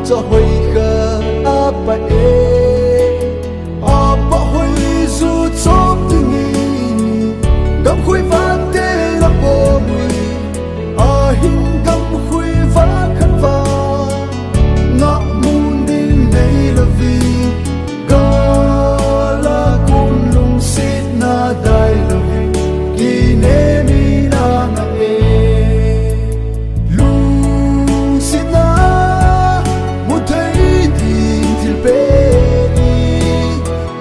cho hồi khờ apa apa hồi dù chóp từng ngày gam khui vác tê là bồ mùi hình gam khui vác khăn va ngã muôn đi này là vì có là cùng lung xít na đại là vì kỳ nê mi na ngã lung xít na một thấy tình til bê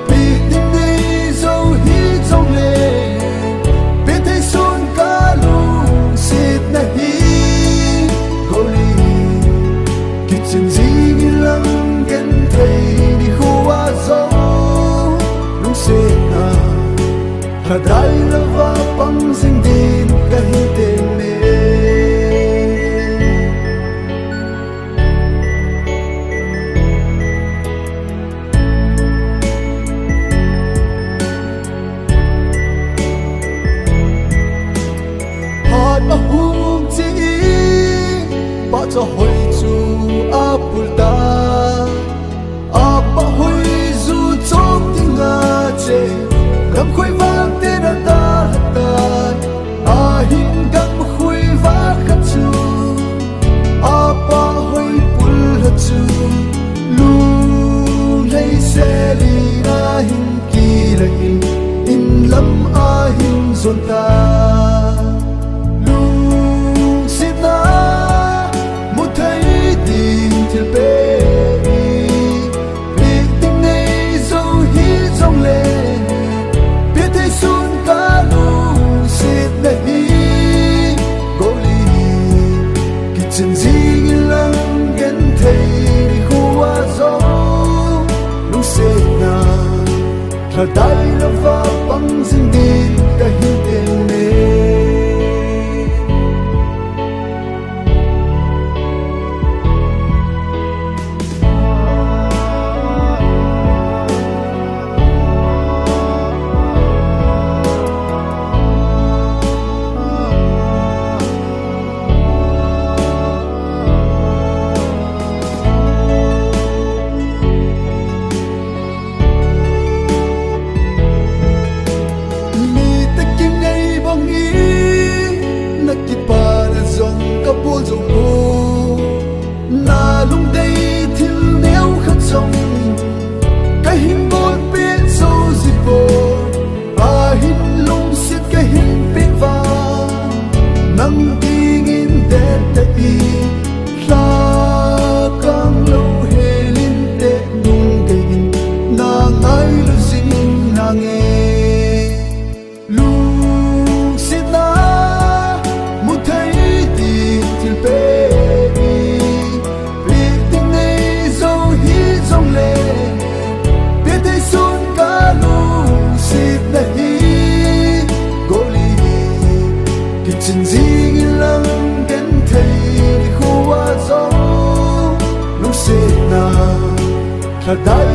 bị tình đi dấu hít trong lệ biết thấy xuân cả lung xít na hi cô đi kịch chân gì lăng ghen thấy đi khu a dấu lung xít na thật đại là va băng sinh tin cái tên mê hạt ở hung chỉ bỏ cho hồi chu apulta apa hồi dù chóp tiếng ngà chê gam khui vác tên đã ta hình gam khui vác khát chu apa hồi pul hạt chu lu lấy xe li na hình kỳ là in lâm hình dồn ta lung xít na một thấy tình til bê biết tình này dấu hít trong lệ biết thấy xuân cả lung xít na hi cô li kỳ chân gì lăng ghen thấy đi khu a dấu lung xít na là đại là va băng sinh đi cái tên mê na lung đây thiếu nếu khắc trong cái hình bột biết sâu gì bộ hình lung xiết cái hình biết vàng nắng đi nghìn tết tết đi la càng lâu hề linh tết nung cái hình nàng ai lu xin nàng nghe lung xiết na một thấy tình til bê chân gì lăng ghen thấy đi khu a dấu lung xít na là đại